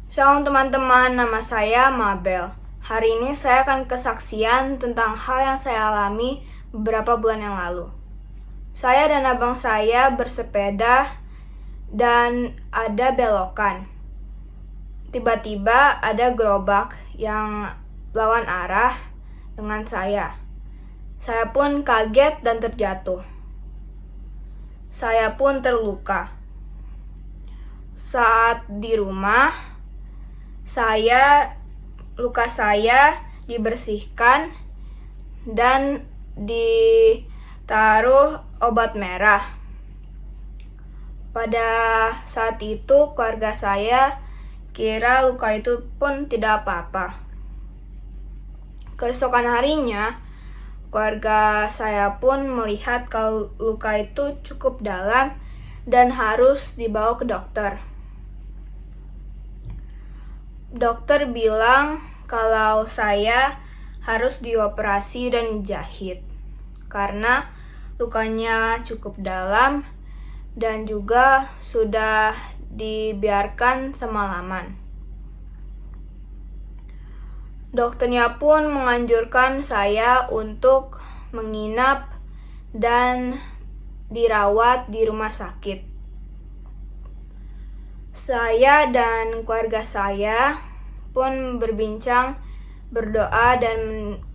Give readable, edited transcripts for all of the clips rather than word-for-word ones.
Shalom teman-teman, nama saya Mabel. Hari ini saya akan kesaksian tentang hal yang saya alami beberapa bulan yang lalu. Saya dan abang saya bersepeda dan ada belokan. Tiba-tiba ada gerobak yang lawan arah dengan saya. Saya pun kaget dan terjatuh. Saya pun terluka. Saat di rumah, luka saya dibersihkan dan ditaruh obat merah. Pada saat itu keluarga saya kira luka itu pun tidak apa-apa. Keesokan harinya, keluarga saya pun melihat kalau luka itu cukup dalam dan harus dibawa ke dokter. Dokter bilang kalau saya harus dioperasi dan dijahit karena lukanya cukup dalam dan juga sudah dibiarkan semalaman. Dokternya pun menganjurkan saya untuk menginap dan dirawat di rumah sakit. Saya dan keluarga saya pun berbincang, berdoa, dan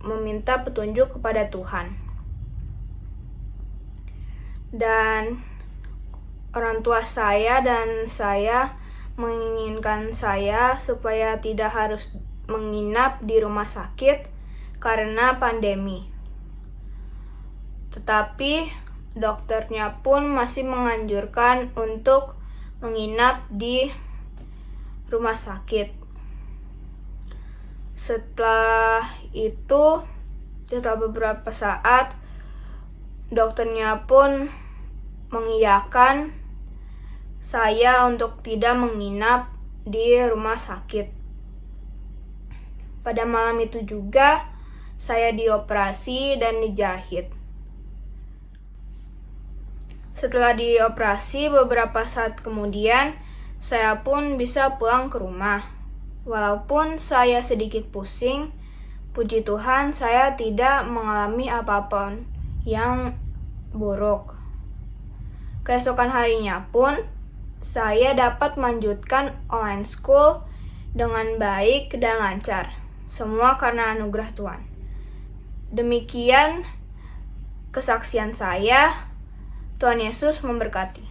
meminta petunjuk kepada Tuhan. Dan orang tua saya dan saya menginginkan saya supaya tidak harus menginap di rumah sakit karena pandemi. Tetapi dokternya pun masih menganjurkan untuk menginap di rumah sakit. Setelah beberapa saat, dokternya pun mengiyakan saya untuk tidak menginap di rumah sakit. Pada malam itu juga, saya dioperasi dan dijahit. Setelah dioperasi beberapa saat kemudian, saya pun bisa pulang ke rumah. Walaupun saya sedikit pusing, puji Tuhan saya tidak mengalami apapun yang buruk. Keesokan harinya pun, saya dapat melanjutkan online school dengan baik dan lancar. Semua karena anugerah Tuhan. Demikian kesaksian saya. Tuhan Yesus memberkati.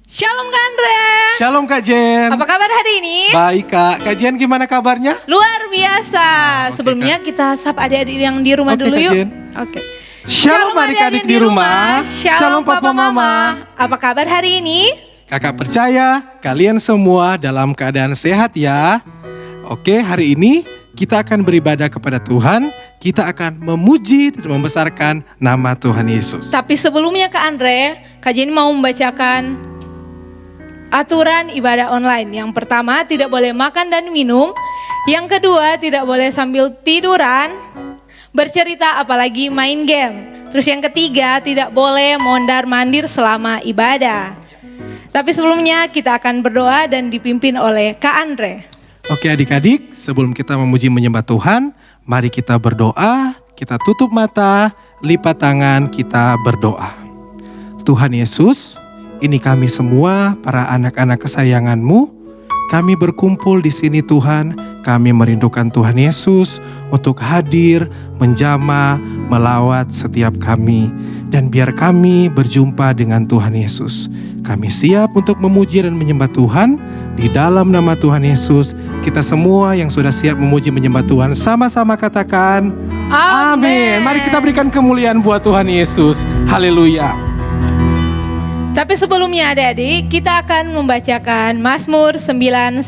Shalom Kak Andre. Shalom Kak Jen. Apa kabar hari ini? Baik Kak. Kak Jen gimana kabarnya? Luar biasa. Oke, Sebelumnya kita sapa adik-adik yang di rumah dulu Kak yuk. Jen. Oke. Shalom adik-adik di rumah. Shalom Papa Mama. Apa kabar hari ini? Kakak percaya kalian semua dalam keadaan sehat ya. Oke, hari ini kita akan beribadah kepada Tuhan. Kita akan memuji dan membesarkan nama Tuhan Yesus. Tapi sebelumnya Kak Andre, Kak Jenny mau membacakan aturan ibadah online. Yang pertama, tidak boleh makan dan minum. Yang kedua, tidak boleh sambil tiduran, bercerita apalagi main game. Terus yang ketiga, tidak boleh mondar-mandir selama ibadah. Tapi sebelumnya kita akan berdoa dan dipimpin oleh Kak Andre. Oke adik-adik, sebelum kita memuji menyembah Tuhan, mari kita berdoa, kita tutup mata, lipat tangan, kita berdoa. Tuhan Yesus, ini kami semua para anak-anak kesayangan-Mu. Kami berkumpul di sini Tuhan, kami merindukan Tuhan Yesus untuk hadir, menjamah, melawat setiap kami. Dan biar kami berjumpa dengan Tuhan Yesus. Kami siap untuk memuji dan menyembah Tuhan. Di dalam nama Tuhan Yesus, kita semua yang sudah siap memuji menyembah Tuhan, sama-sama katakan, Amin. Mari kita berikan kemuliaan buat Tuhan Yesus. Haleluya. Tapi sebelumnya adik-adik, kita akan membacakan Mazmur 91.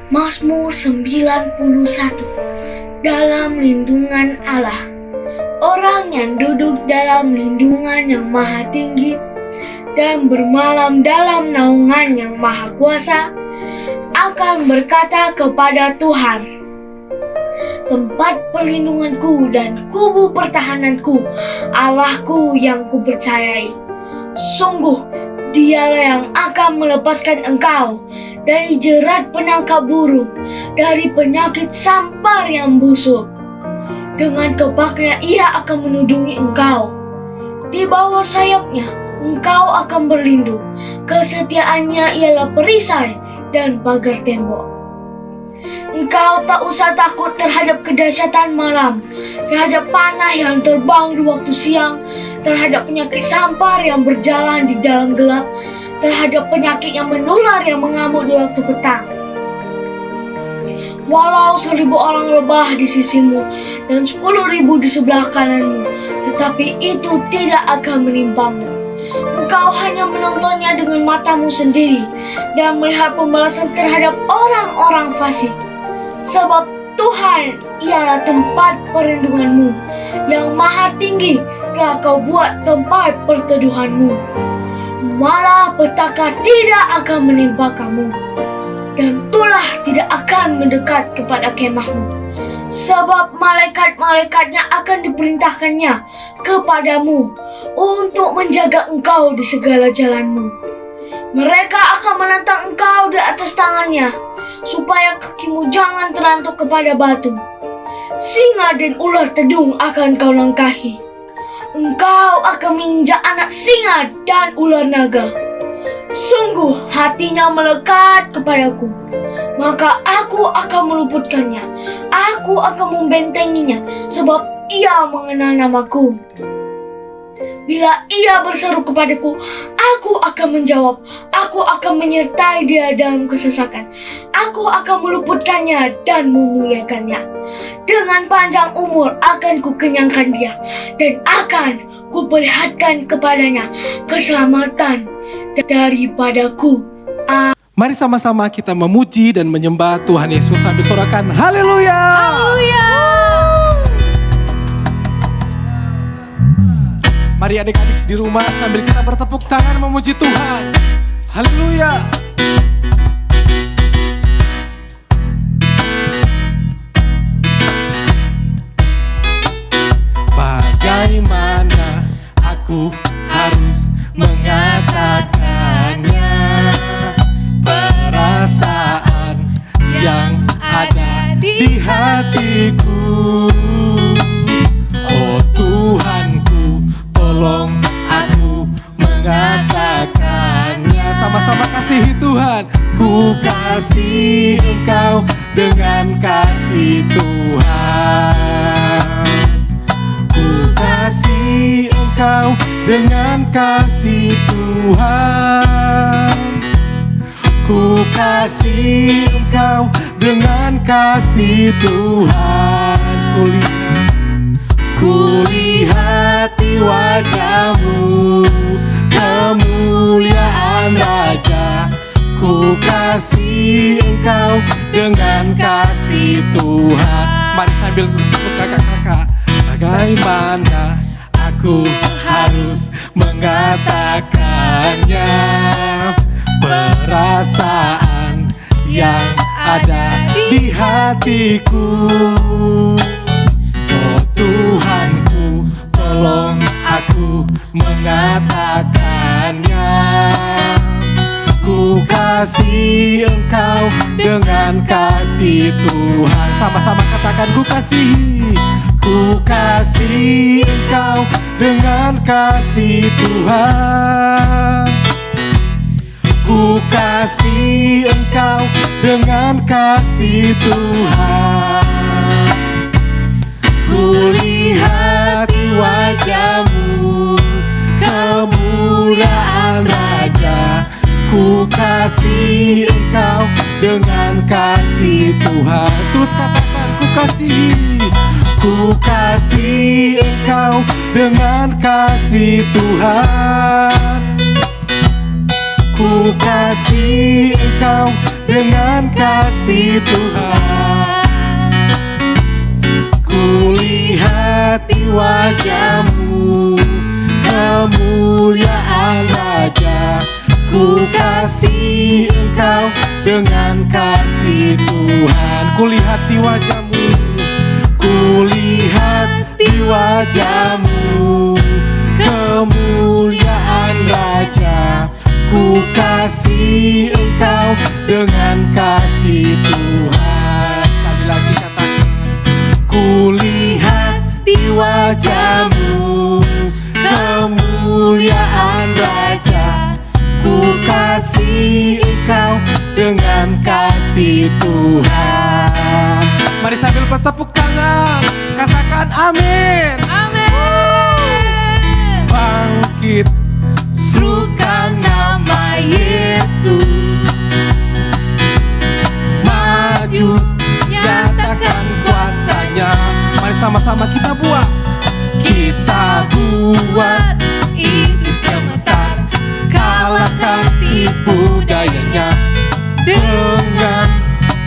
Mazmur 91. Dalam lindungan Allah. Orang yang duduk dalam lindungan yang maha tinggi dan bermalam dalam naungan yang maha kuasa akan berkata kepada Tuhan, tempat perlindunganku dan kubu pertahananku, Allahku yang kupercayai. Sungguh Dialah yang akan melepaskan engkau dari jerat penangkap burung, dari penyakit sampar yang busuk. Dengan kepaknya ia akan menudungi engkau. Di bawah sayapnya engkau akan berlindung. Kesetiaannya ialah perisai dan pagar tembok. Engkau tak usah takut terhadap kedahsyatan malam, terhadap panah yang terbang di waktu siang, terhadap penyakit sampar yang berjalan di dalam gelap, terhadap penyakit yang menular yang mengamuk di waktu petang. Walau 1.000 orang rebah di sisimu dan 10.000 di sebelah kananmu, tetapi itu tidak akan menimpamu. Engkau hanya menontonnya dengan matamu sendiri dan melihat pembalasan terhadap orang-orang fasik. Sebab Tuhan ialah tempat perlindunganmu, yang maha tinggi telah kau buat tempat perteduhanmu. Malah petaka tidak akan menimpa kamu, dan tulah tidak akan mendekat kepada kemahmu. Sebab malaikat-malaikatnya akan diperintahkannya kepadamu untuk menjaga engkau di segala jalanmu. Mereka akan menentang engkau di atas tangannya, supaya kakimu jangan terantuk kepada batu. Singa dan ular tedung akan kau langkahi. Engkau akan menginjak anak singa dan ular naga. Sungguh hatinya melekat kepadaku, maka aku akan meluputkannya. Aku akan membentenginya, sebab ia mengenal namaku. Bila ia berseru kepadaku, aku akan menjawab. Aku akan menyertai dia dalam kesesakan. Aku akan meluputkannya dan memuliakannya. Dengan panjang umur akan kukenyangkan dia, dan akan kuperlihatkan kepadanya keselamatan daripadaku. Mari sama-sama kita memuji dan menyembah Tuhan Yesus sambil sorakan haleluya. Haleluya. Mari adik-adik di rumah sambil kita bertepuk tangan memuji Tuhan. Haleluya. Bagaimana aku harus mengatakannya, perasaan yang ada di hatiku. Oh Tuhanku, tolong aku mengatakannya. Sama-sama kasihi Tuhan. Ku kasih Engkau dengan kasih Tuhan. Ku kasih Engkau dengan kasih Tuhan. Ku kasih Engkau dengan kasih Tuhan. Kulihat di wajah-Mu kemuliaan Raja. Ku kasih Engkau dengan kasih Tuhan. Mari sambil kakak-kakak. Bagaimana aku harus mengatakannya, perasaan yang ada di hatiku. Oh Tuhanku, tolong aku mengatakannya. Ku kasih Engkau dengan kasih Tuhan. Sama-sama katakan, ku kasih. Ku kasih Engkau dengan kasih Tuhan. Ku kasih Engkau dengan kasih Tuhan. Kulihat di wajah-Mu kemuliaan Raja. Ku kasih Engkau dengan kasih Tuhan. Terus katakan, ku kasih. Ku kasih Engkau dengan kasih Tuhan. Ku kasih Engkau dengan kasih Tuhan. Kulihat di wajah-Mu kemuliaan Raja. Ku kasih Engkau dengan kasih Tuhan. Kulihat di wajah-Mu, kulihat di wajah-Mu kemuliaan Raja. kasih Engkau dengan kasih Tuhan. Sekali lagi katakan, kulihat di wajah-Mu kemuliaan Raja. Ku kasih Engkau dengan kasih Tuhan. Mari sambil bertepuk tangan, katakan amin. Amin. Bangkit, serukan nama Yesus. Maju, nyatakan kuasanya. Mari sama-sama kita buat. Kita buat iblis gemetar, kalahkan tipu dayanya dengan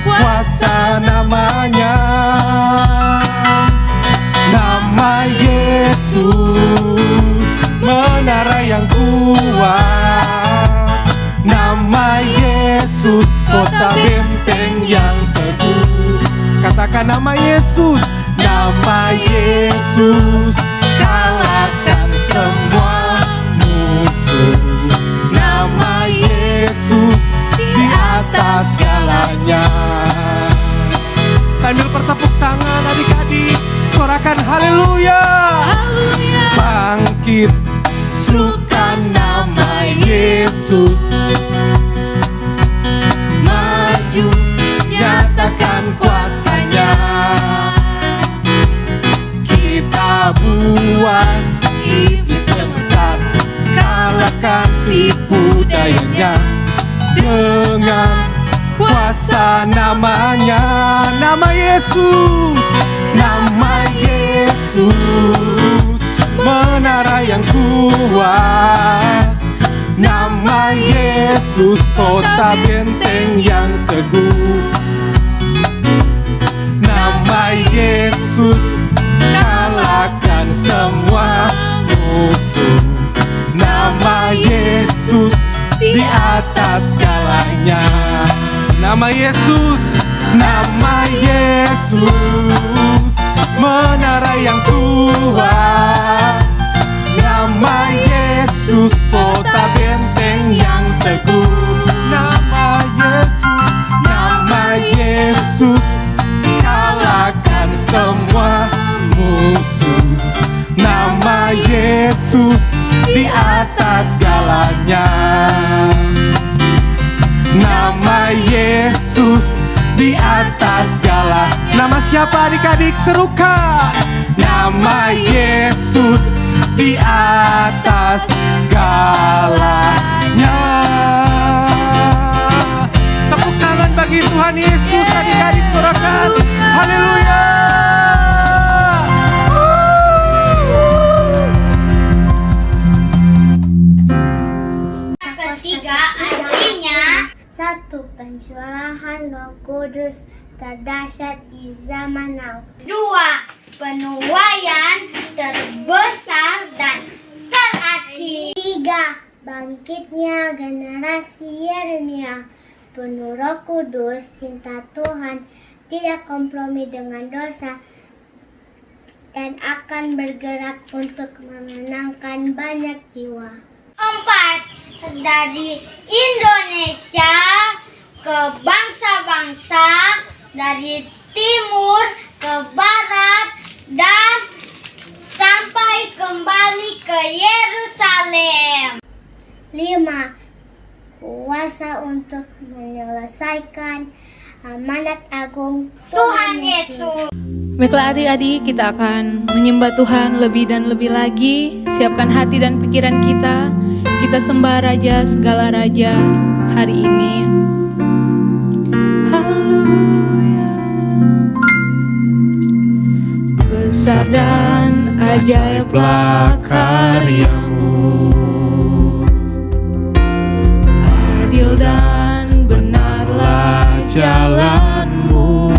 kuasa namanya. Nama Yesus, menara yang kuat. Nama Yesus, kota benteng yang teguh. Katakan nama Yesus. Nama Yesus, kalahkan semua musuh. Nama Yesus, di atas segalanya. Sambil bertepuk tangan adik-adik, sorakan haleluya. Bangkit, serukan nama Yesus. Maju, nyatakan kuasanya. Kita buat iblis gemetar, kalahkan tipu dayanya dengan kuasa namanya. Nama Yesus, nama Yesus, menara yang kuat. Nama Yesus, kota benteng yang teguh. Nama Yesus, kalahkan semua musuh. Nama Yesus, di atas segalanya. Nama Yesus, nama Yesus, menara yang kuat. Nama Yesus, kota benteng yang teguh. Nama Yesus, kalahkan semua musuh. Nama Yesus, di atas segalanya. Nama Yesus, di atas segala. Nama siapa adik-adik? Serukan. Nama Yesus, di atas segalanya. Tepuk tangan bagi Tuhan Yesus, adik-adik, sorakan haleluya. Ketiga artinya satu, pencurahan Roh Kudus terdahsyat di zaman now. Dua, penuaian terbesar dan terakhir. Tiga, bangkitnya generasi Yeremia penuh Roh Kudus, cinta Tuhan, tidak kompromi dengan dosa, dan akan bergerak untuk memenangkan banyak jiwa. Empat, dari Indonesia ke bangsa-bangsa, dari timur ke barat, dan sampai kembali ke Yerusalem. 5. Kuasa untuk menyelesaikan amanat agung Tuhan Yesus. Baiklah adik-adik, kita akan menyembah Tuhan lebih dan lebih lagi. Siapkan hati dan pikiran kita. Kita sembah Raja segala Raja hari ini. Haleluya. Besar dan ajaiblah karya-Mu, adil dan benarlah jalan-Mu.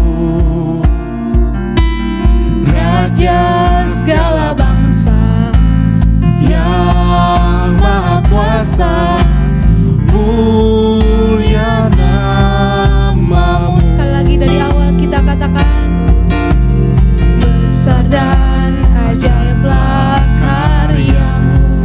Raja segala bangsa yang maha kuasa, mulia nama-Mu. Sekali lagi dari awal kita katakan, besar dan ajaiblah karya-Mu,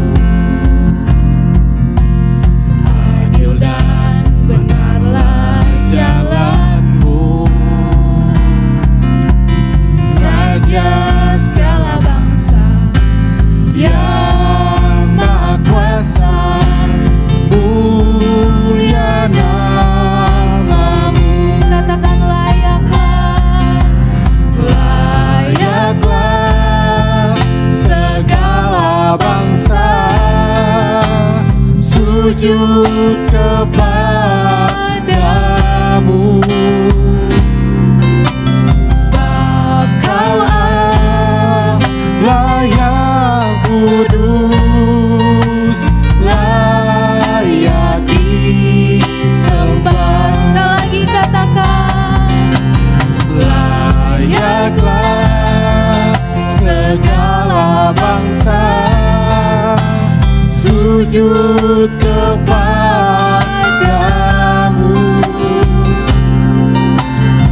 sujud kepadamu. Sebab Kau Allah yang kudus, layak disembah. Sekali lagi katakan, Layaklah segala bangsa sujud kepadamu.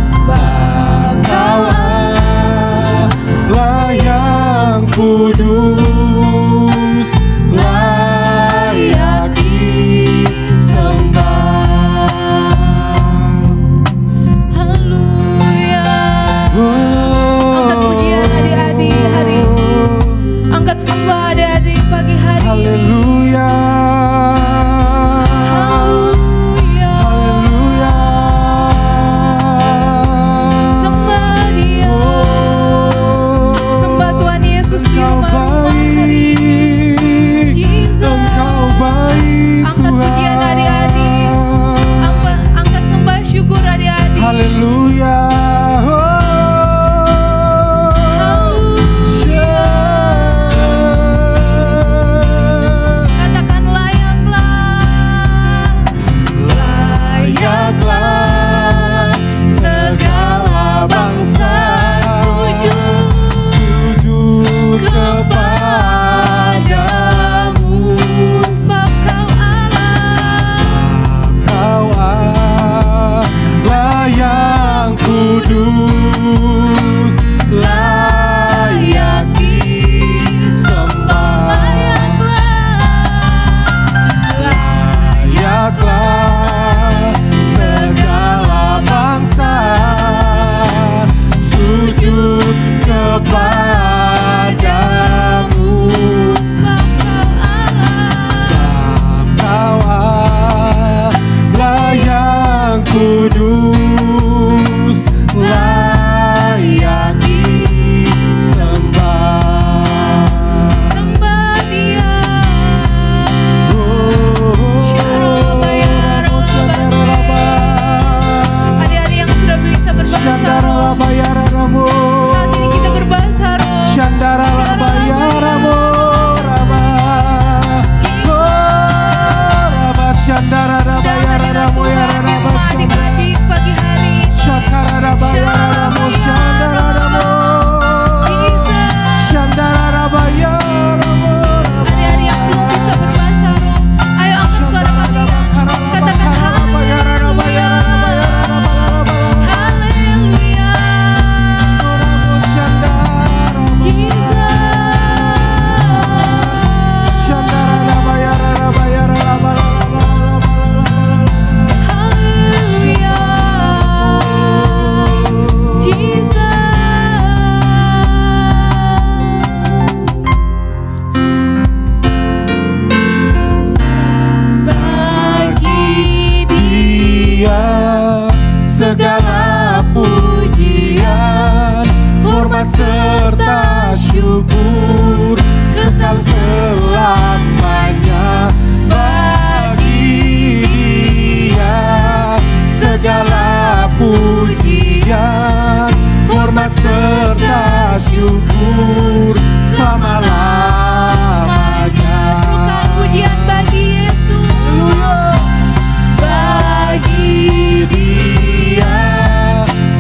Sebab Kau Allah yang kudus, layak disembah. haleluya. Angkat pujian adik-adik hari, angkat sembah adik-adik pagi hari. Haleluya. Haleluya. Haleluya. Sembah Dia, sembah Tuhan Yesus di Engkau rumah-rumah hari ini. baik, Jesus. Engkau baik Angkat pujian adik-adik, angkat sembah syukur adik-adik. Haleluya. Katakan layaklah, Layaklah segala bangsa sujud kepadamu. sebab Kau Allah. Kau Allah yang kudus, layak disembah. Layaklah segala bangsa sujud kepadamu. Sebab Kau Allah. Sebab Kau Allah yang kudus, layak disembah. Sembah Dia. Adik-adik yang sudah bisa berbahasa roh, saat ini kita berbahasa roh. Adik-adik pagi hari ini. Adik-adik yang belum bisa berbahasa roh, ayo angkat suara kalian. Katakan haleluya. Haleluya. Segala pujian, hormat serta syukur kekal selamanya bagi Dia. Segala pujian, hormat serta syukur selama-lamanya. Pujian bagi Yesus. Bagi Dia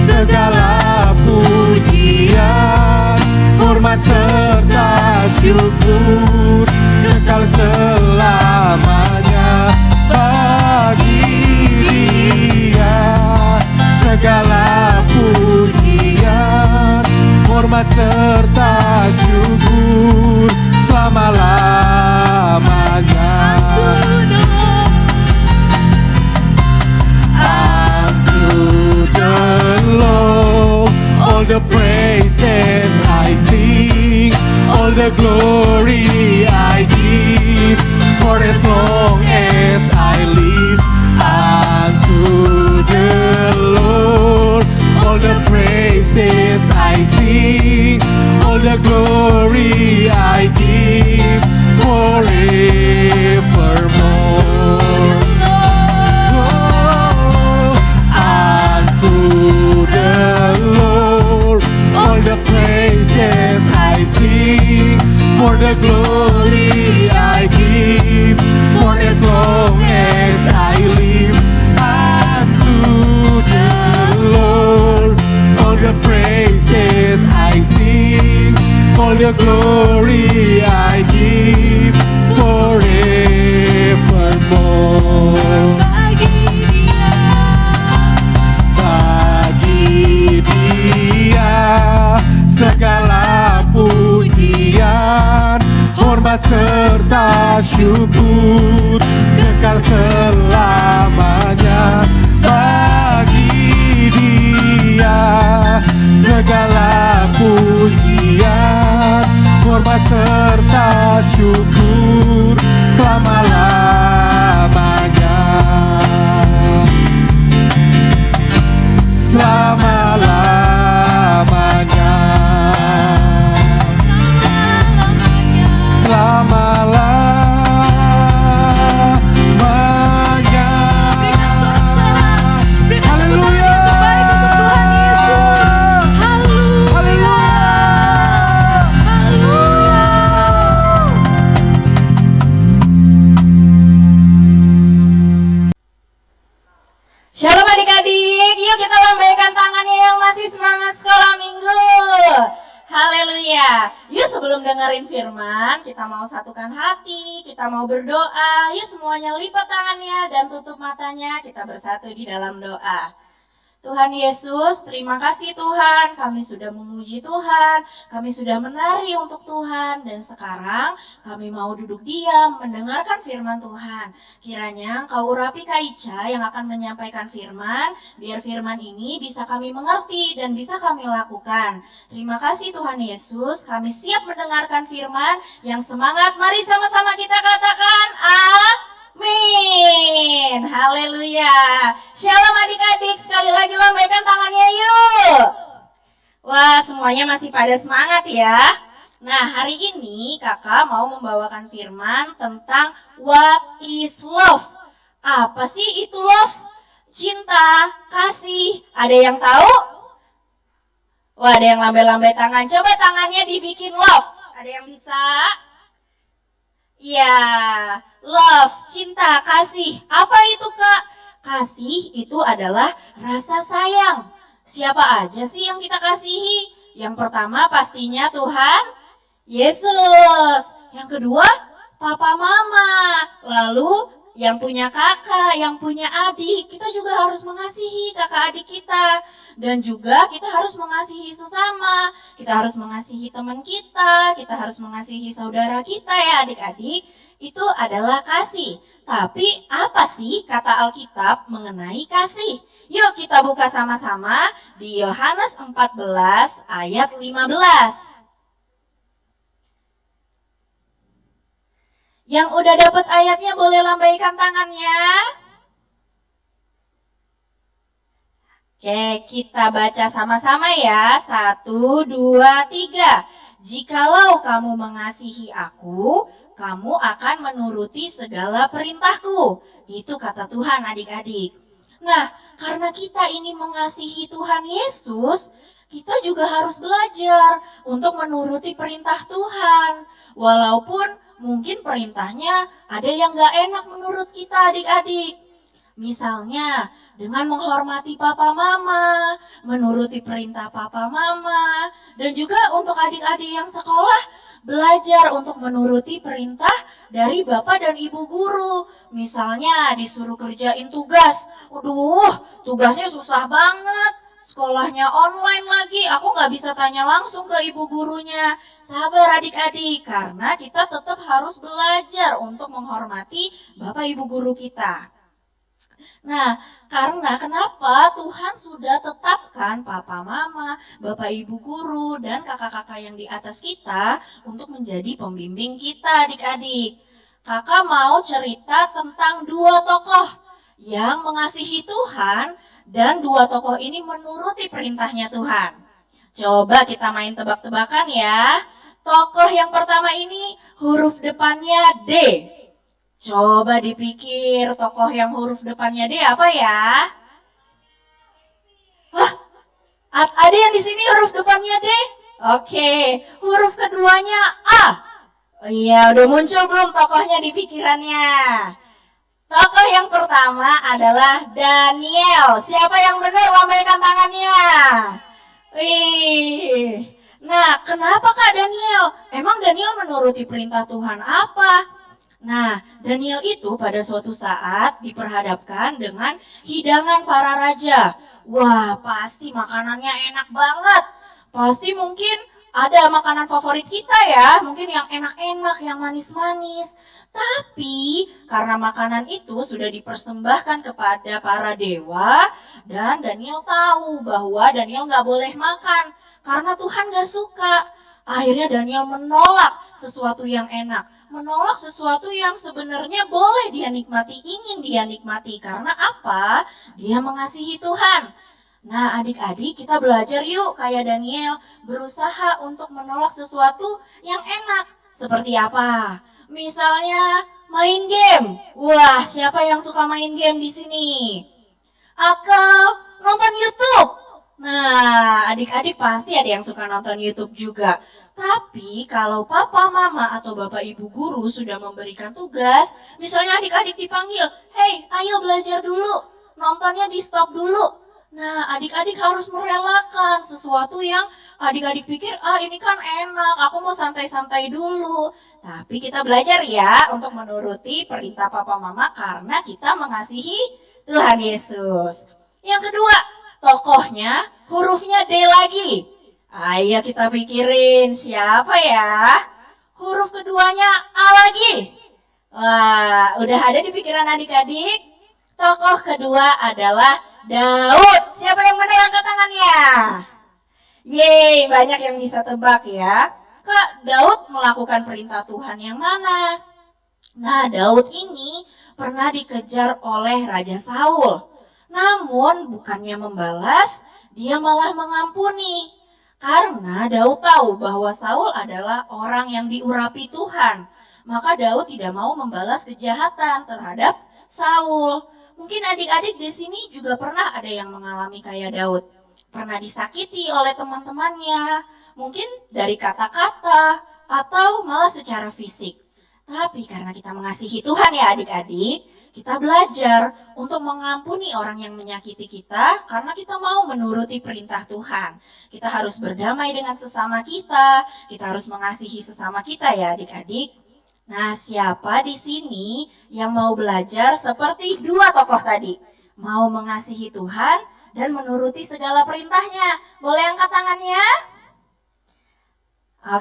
segala pujian, hormat serta syukur kekal selamanya. Bagi Dia segala pujian, hormat serta syukur selama-lamanya. Unto the Lord all the praises I sing, all the glory I give, for as long as I live. Unto the Lord all the praises I sing, all the glory I give, forevermore. Bagi Dia segala pujian, hormat serta syukur kekal selamanya. Bagi Dia segala pujian, hormat serta syukur selama-lamanya. Selama-lamanya. Selama-lamanya. Haleluya. Haleluya. Shalom adik-adik, yuk kita lambaikan tangannya yang masih semangat sekolah minggu. Haleluya. Yuk sebelum dengerin firman, kita mau satukan hati, kita mau berdoa. Yuk semuanya lipat tangannya dan tutup matanya, kita bersatu di dalam doa. Tuhan Yesus, terima kasih Tuhan, kami sudah memuji Tuhan, kami sudah menari untuk Tuhan, dan sekarang kami mau duduk diam mendengarkan firman Tuhan. Kiranya Engkau urapi Kak Ica yang akan menyampaikan firman, biar firman ini bisa kami mengerti dan bisa kami lakukan. Terima kasih Tuhan Yesus, kami siap mendengarkan firman yang semangat. Mari sama-sama kita katakan amin. Haleluya. Shalom adik-adik, sekali lagi lambaikan tangannya yuk. Wah, semuanya masih pada semangat ya. Nah, hari ini kakak mau membawakan firman tentang what is love. Apa sih itu love? Cinta, kasih. Ada yang tahu? Wah, ada yang lambai-lambai tangan. Coba tangannya dibikin love. Ada yang bisa? Ya, love, cinta, kasih. Apa itu Kak? Kasih itu adalah rasa sayang. Siapa aja sih yang kita kasihi? Yang pertama pastinya Tuhan Yesus. Yang kedua Papa Mama. Lalu yang punya kakak, yang punya adik. Kita juga harus mengasihi kakak adik kita. Dan juga kita harus mengasihi sesama. Kita harus mengasihi teman kita. Kita harus mengasihi saudara kita ya adik-adik. Itu adalah kasih. Tapi apa sih kata Alkitab mengenai kasih? Yuk kita buka sama-sama di Yohanes 14 ayat 15. Yang udah dapat ayatnya boleh lambaikan tangannya. Oke, kita baca sama-sama ya. 1, 2, 3. Jikalau kamu mengasihi aku, kamu akan menuruti segala perintahku. Itu kata Tuhan adik-adik. Nah, karena kita ini mengasihi Tuhan Yesus, kita juga harus belajar untuk menuruti perintah Tuhan. Walaupun mungkin perintahnya ada yang gak enak menurut kita adik-adik. Misalnya dengan menghormati papa mama, menuruti perintah papa mama. Dan juga untuk adik-adik yang sekolah, belajar untuk menuruti perintah dari bapak dan ibu guru. Misalnya disuruh kerjain tugas. Aduh, tugasnya susah banget. Sekolahnya online lagi, aku gak bisa tanya langsung ke ibu gurunya. Sabar adik-adik, karena kita tetap harus belajar untuk menghormati bapak ibu guru kita. Nah, karena kenapa Tuhan sudah tetapkan papa mama, bapak ibu guru, dan kakak-kakak yang di atas kita untuk menjadi pembimbing kita adik-adik. Kakak mau cerita tentang dua tokoh yang mengasihi Tuhan, dan dua tokoh ini menuruti perintahnya Tuhan. Coba kita main tebak-tebakan ya. Tokoh yang pertama ini huruf depannya D. Coba dipikir tokoh yang huruf depannya D apa ya? Hah? Ada yang di sini huruf depannya D? Oke, huruf keduanya A. Oh iya, udah muncul belum tokohnya di pikirannya? Tokoh yang pertama adalah Daniel. Siapa yang benar lambaikan tangannya? Wih. Nah, kenapa Kak Daniel? Emang Daniel menuruti perintah Tuhan apa? Nah, Daniel itu pada suatu saat diperhadapkan dengan hidangan para raja. Wah, pasti makanannya enak banget. Pasti mungkin ada makanan favorit kita ya, mungkin yang enak-enak, yang manis-manis. Tapi karena makanan itu sudah dipersembahkan kepada para dewa, dan Daniel tahu bahwa Daniel nggak boleh makan karena Tuhan nggak suka. Akhirnya Daniel menolak sesuatu yang enak, menolak sesuatu yang sebenarnya boleh dia nikmati, ingin dia nikmati. Karena apa? Dia mengasihi Tuhan. Nah, adik-adik, kita belajar yuk kayak Daniel, berusaha untuk menolak sesuatu yang enak. Seperti apa? Misalnya main game. Wah, siapa yang suka main game di sini? Atau nonton YouTube. Nah, adik-adik pasti ada yang suka nonton YouTube juga. Tapi kalau papa, mama, atau bapak ibu guru sudah memberikan tugas, misalnya adik-adik dipanggil, "Hei, ayo belajar dulu, nontonnya di stop dulu." Nah, adik-adik harus merelakan sesuatu yang adik-adik pikir, ini kan enak, aku mau santai-santai dulu. Tapi kita belajar ya untuk menuruti perintah papa mama karena kita mengasihi Tuhan Yesus. Yang kedua, tokohnya hurufnya D lagi. Ayo kita pikirin siapa ya? Huruf keduanya A lagi. Wah, udah ada di pikiran adik-adik? Tokoh kedua adalah Daud. Siapa yang benar angkat tangannya? Yeay, banyak yang bisa tebak ya. Kak, Daud melakukan perintah Tuhan yang mana? Nah, Daud ini pernah dikejar oleh Raja Saul. Namun bukannya membalas, dia malah mengampuni. Karena Daud tahu bahwa Saul adalah orang yang diurapi Tuhan. Maka Daud tidak mau membalas kejahatan terhadap Saul. Mungkin adik-adik di sini juga pernah ada yang mengalami kayak Daud. Pernah disakiti oleh teman-temannya, mungkin dari kata-kata atau malah secara fisik. Tapi karena kita mengasihi Tuhan ya adik-adik, kita belajar untuk mengampuni orang yang menyakiti kita karena kita mau menuruti perintah Tuhan. Kita harus berdamai dengan sesama kita harus mengasihi sesama kita ya adik-adik. Nah, siapa di sini yang mau belajar seperti dua tokoh tadi? Mau mengasihi Tuhan dan menuruti segala perintahnya. Boleh angkat tangannya?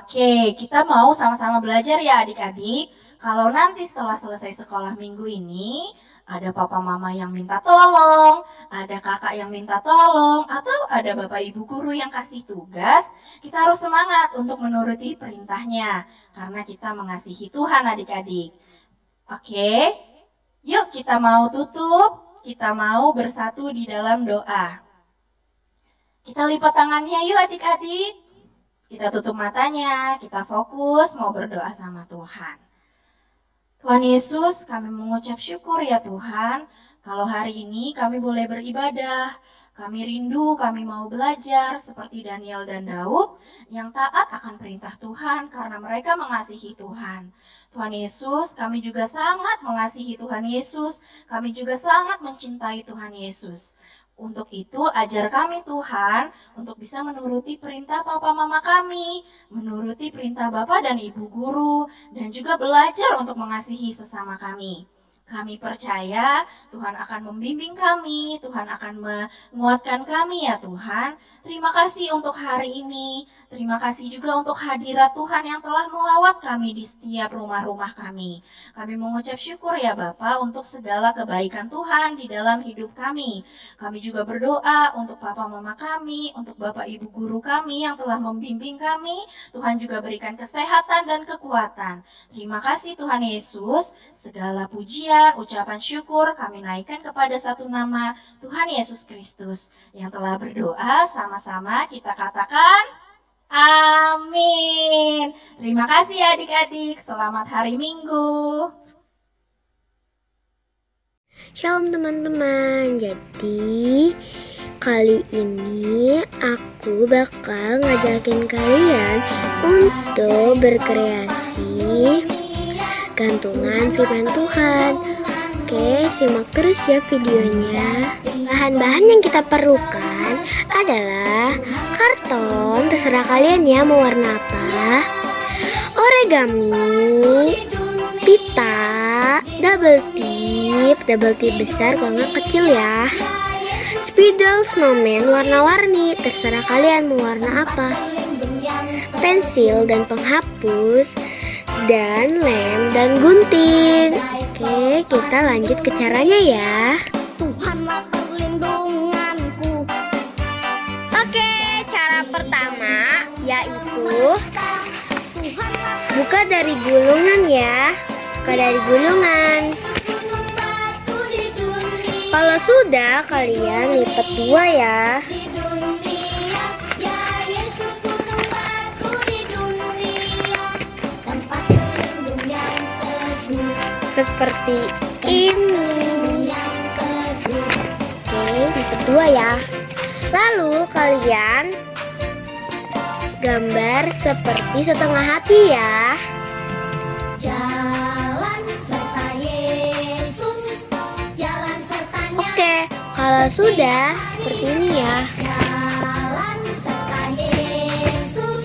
Oke, kita mau sama-sama belajar ya adik-adik. Kalau nanti setelah selesai sekolah minggu ini, ada papa mama yang minta tolong, ada kakak yang minta tolong, atau ada bapak ibu guru yang kasih tugas, kita harus semangat untuk menuruti perintahnya. Karena kita mengasihi Tuhan adik-adik. Oke, yuk kita mau tutup, kita mau bersatu di dalam doa. Kita lipat tangannya yuk adik-adik. Kita tutup matanya, kita fokus mau berdoa sama Tuhan. Tuhan Yesus, kami mengucap syukur ya Tuhan, kalau hari ini kami boleh beribadah. Kami rindu, kami mau belajar seperti Daniel dan Daud yang taat akan perintah Tuhan karena mereka mengasihi Tuhan. Tuhan Yesus, kami juga sangat mengasihi Tuhan Yesus, kami juga sangat mencintai Tuhan Yesus. Untuk itu ajar kami Tuhan untuk bisa menuruti perintah papa mama kami, menuruti perintah bapak dan ibu guru, dan juga belajar untuk mengasihi sesama kami. Kami percaya Tuhan akan membimbing kami, Tuhan akan menguatkan kami ya Tuhan. Terima kasih untuk hari ini, terima kasih juga untuk hadirat Tuhan yang telah melawat kami di setiap rumah-rumah kami. Kami mengucap syukur ya Bapa untuk segala kebaikan Tuhan di dalam hidup kami. Kami juga berdoa untuk papa mama kami, untuk bapak ibu guru kami yang telah membimbing kami. Tuhan juga berikan kesehatan dan kekuatan. Terima kasih Tuhan Yesus, segala pujian, ucapan syukur kami naikkan kepada satu nama Tuhan Yesus Kristus yang telah berdoa. Sama-sama kita katakan amin. Terima kasih adik-adik, selamat hari Minggu. Shalom teman-teman. Jadi kali ini aku bakal ngajakin kalian untuk berkreasi gantungan firman Tuhan. Oke, simak terus ya videonya. Bahan-bahan yang kita perlukan adalah karton, terserah kalian ya mau warna apa, origami, pita, double tip besar kalau nggak kecil ya. Spidol snowman warna-warni, terserah kalian mau warna apa. Pensil dan penghapus, dan lem dan gunting. Oke, kita lanjut ke caranya ya. Tuhanlah perlindunganku. Oke, cara pertama yaitu buka dari gulungan ya. Buka dari gulungan. Kalau sudah, kalian lipat dua ya. Seperti ini. Oke, lipat dua ya. Lalu kalian gambar seperti setengah hati ya. Jalan serta Yesus, jalan sertanya. Oke, kalau sudah seperti ini ya. Jalan serta Yesus,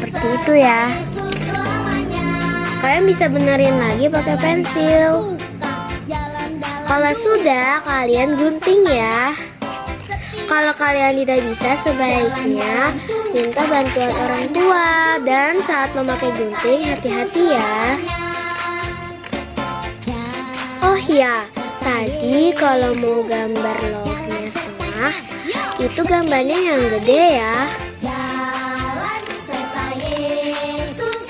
Seperti itu ya. Yesus selamanya. Kalian bisa benerin lagi pakai pensil. Jalan dalam Kalau sudah, kalian gunting ya. Kalau kalian tidak bisa, sebaiknya minta bantuan orang tua. Dan saat memakai gunting, hati-hati ya. Oh iya, tadi kalau mau gambar love-nya setengah, itu gambarnya yang gede ya. jalan serta Yesus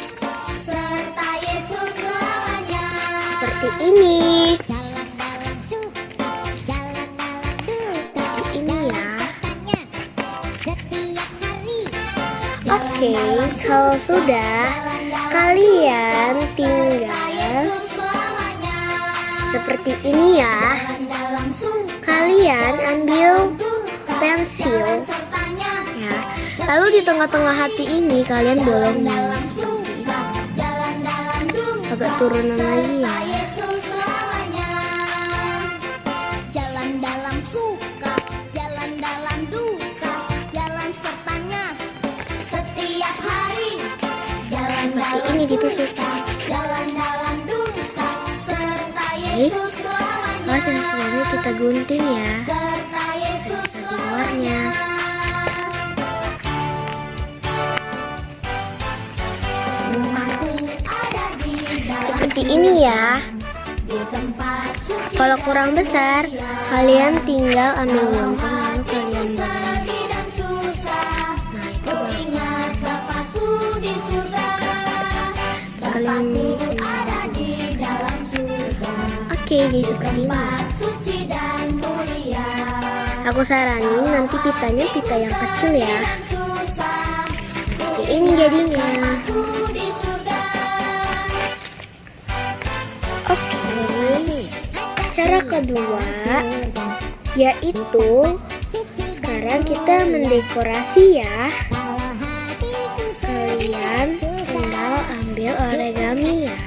selamanya. Seperti ini. Jalan dalam suka, jalan dalam duka, Seperti ini ya. setiap hari. Oke, kalau sudah, kalian tinggal Selamanya. seperti ini ya. Dalam suka, Kalian ambil pensil sertanya. ya. Lalu di tengah-tengah hati ini kalian bolongin. Suka, jalan dalam duka, Agak turunan lagi ya. Yesus selamanya. Jalan dalam suka, jalan dalam duka, jalan sertanya. Setiap hari, jalan dalam ini ditusuk. suka, jalan dalam duka, serta Oke. Yesus selamanya. Lalu selanjutnya kita gunting ya. Serta Yesus Di luarnya. Rumahku ada di dalam Seperti ini ya. di tempat suci. Kalau kurang besar, kalian tinggal ambil gunting lalu kalian bolongin. Sedih dan susah, Nah, itu ku bagus. ingat Bapakku di surga. Kalian Ada di dalam surga, Oke, jadi seperti ini. tempat suci dan mulia. Aku saranin nanti pitanya pita yang kecil ya. Dan susah, Seperti ini jadinya. ku di surga. Oke. Cara kedua yaitu sekarang kita mendekorasi ya. Kalian tinggal ambil origami ya.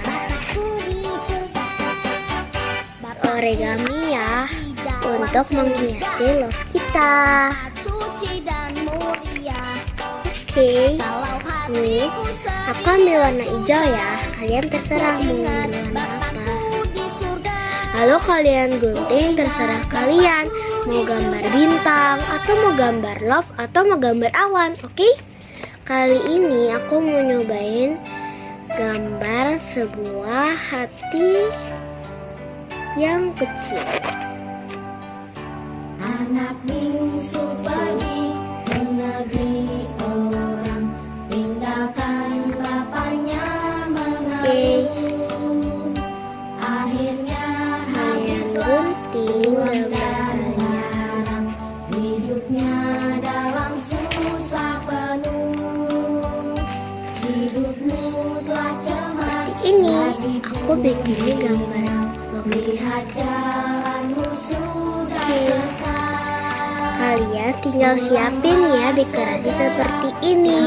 Origami ya untuk menghiasi love kita. Suci dan mulia. Oke. Kalau Nih, hatiku aku ambil warna hijau ya. Kalian terserah mau ingat ambil warna apa. Bapakku di surga. Lalu kalian gunting, terserah kalian mau gambar bintang atau mau gambar love atau mau gambar awan, oke? Kali ini aku mau nyobain gambar sebuah hati yang kecil. Anak bungsu pergi ke negeri orang, tinggalkan bapaknya mengeluh. Akhirnya Kalian habislah gunting uang dan gambarnya. barang, hidupnya dalam susah penuh. Hidupmu telah cemar, Ini aku bikinnya gambar love. lihat jalanmu sudah Oke. sesat. Kalian tinggal siapin ya dekorasi seperti ini.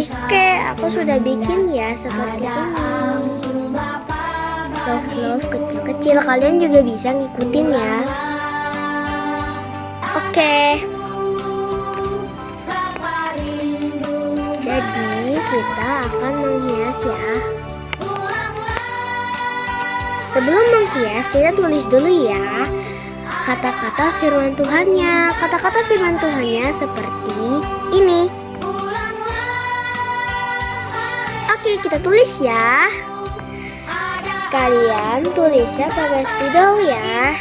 Oke, aku sudah bikin ya seperti ini. Love kecil-kecil, kalian juga bisa ngikutin ya. Oke. Jadi kita akan menghias ya. Sebelum menghias, kita tulis dulu ya kata-kata firman Tuhannya. Kata-kata firman Tuhannya seperti ini. Oke, kita tulis ya. Kalian tulisnya pakai spidol ya.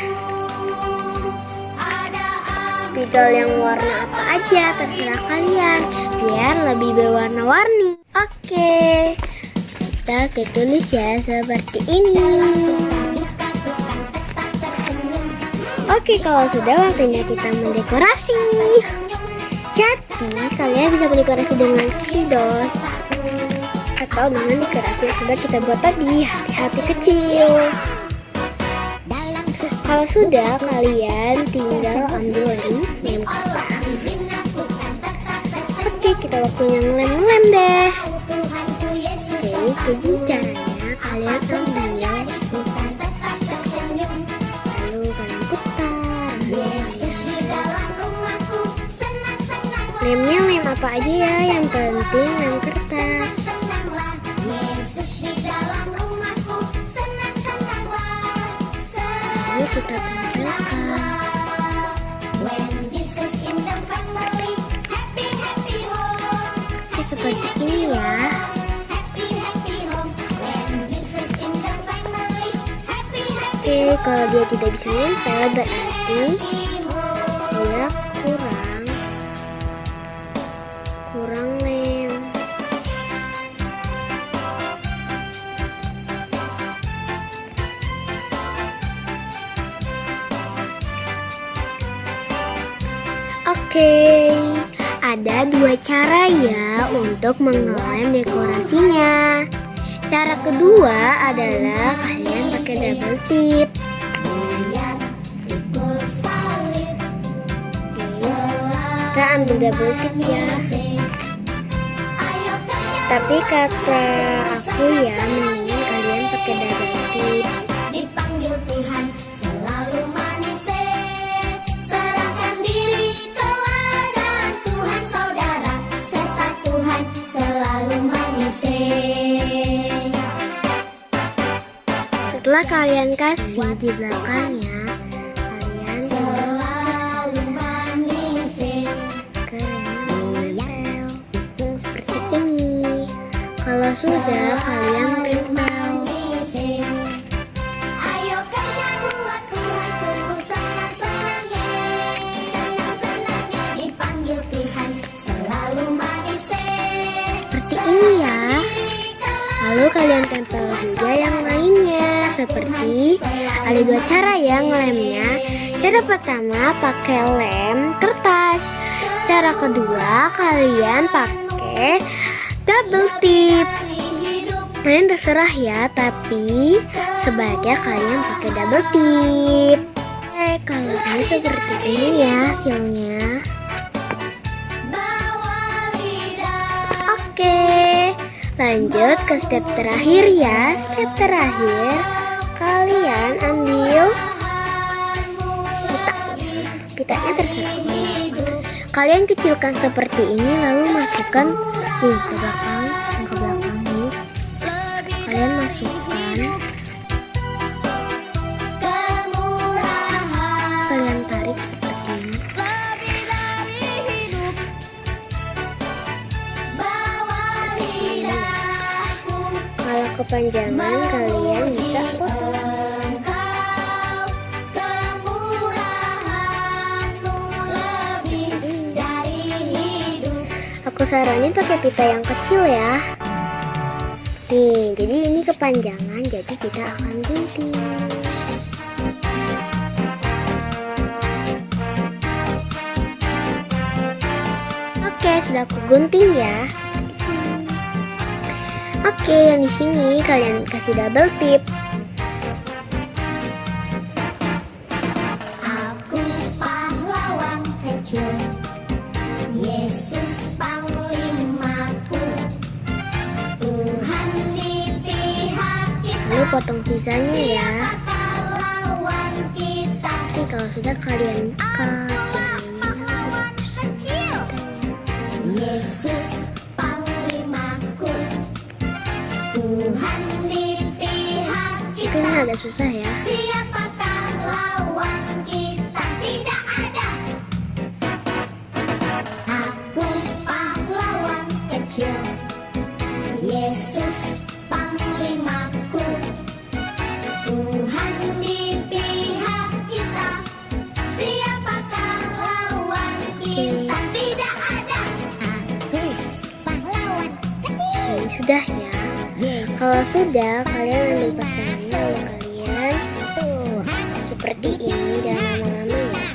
Spidol yang warna apa aja terserah kalian, biar lebih berwarna-warni. Oke, kita tulis ya seperti ini. Oke, kalau sudah waktunya kita mendekorasi. Jadi kalian bisa mendekorasi dengan spidol atau dengan dekorasi yang sudah kita buat tadi, hati-hati kecil. Kalau sudah, kalian tinggal ambil lem kertas. Oke, kita waktunya ngelem deh. Oke, jadi caranya kalian ambil, lalu kalian putar. Lemnya lem apa aja ya, yang penting lem kertas. Lalu kita tempelkan. Oke, seperti ini ya. Oke, kalau dia tidak bisa nempel berarti dia kurang lem. Oke, ada dua cara ya untuk mengelem dekorasinya. Cara kedua adalah kalian pakai double tip. Kita ambil double tip ya. Tapi kata aku ya, mendingan kalian pakai double tip. Dipanggil Tuhan selalu manis, serahkan diri teladan Tuhan saudara, serta Tuhan selalu manis. Setelah kalian kasih di belakangnya, kalian Selalu manis. menempel seperti ini. Kalau sudah, kalian tempel. Ayo kerja buat Tuhan, sungguh senang-senangnya. Senang-senangnya dipanggil Tuhan selalu manis. Seperti ini ya. Lalu kalian tempel juga yang lainnya. Seperti ada dua cara ya ngelemnya. Cara pertama pakai lem kertas. Cara kedua kalian pakai double tip. Kalian terserah ya, tapi sebaiknya kalian pakai double tip. Oke, kalau ini seperti ini ya hasilnya. Oke, lanjut ke step terakhir ya. Step terakhir, kalian ambil pitanya terserah. Kalian kecilkan seperti ini, lalu masukkan nih ke belakang nih. Kalian masukkan, kalian tarik seperti ini. Kalau kepanjangan kalian bisa potong. Aku saranin pakai pita yang kecil ya. Nih, jadi ini kepanjangan, jadi kita akan gunting. Oke, sudah aku gunting ya. Oke, yang di sini kalian kasih double tip. Aku pahlawan kecil, Yesus panglimaku, Tuhan di pihak kita. Lalu potong sisanya ya. Siapakah lawan kita? Oke, kalau sudah kalian Kecil, Yesus panglimaku, Tuhan di pihak kita. Ini ada susah ya. Siapakah lawan kita? Tidak ada. Aku pahlawan kecil, Yesus panglimaku. Tuhan di pihak kita. Siapakah lawan kita? Tidak ada. Aku pahlawan kecil. Oke, sudah ya. Kalau sudah, kalian ambil pesannya lalu kalian seperti ini dan lama-lama ya.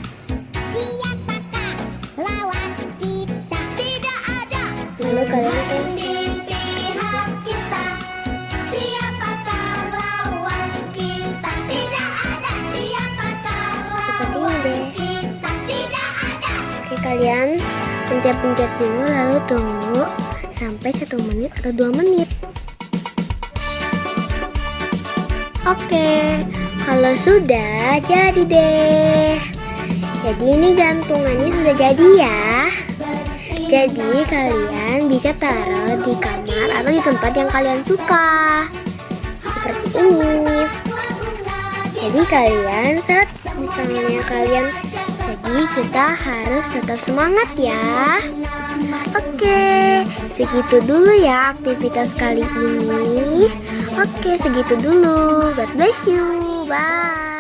Siapakah lawan kita? Tidak ada. Lalu kalian kan Di pihak kita. Siapakah lawan kita? Tidak ada. Siapakah lawan deh. kita? Tidak ada. Oke, kalian pencet-pencet dulu lalu tunggu sampai 1 menit atau 2 menit. Oke, kalau sudah jadi deh. Jadi ini gantungannya sudah jadi ya. Jadi kalian bisa taruh di kamar atau di tempat yang kalian suka. Seperti ini. Jadi kalian saat misalnya kalian, jadi kita harus tetap semangat ya. Oke, segitu dulu ya aktivitas kali ini. Oke, segitu dulu. God bless you. Bye.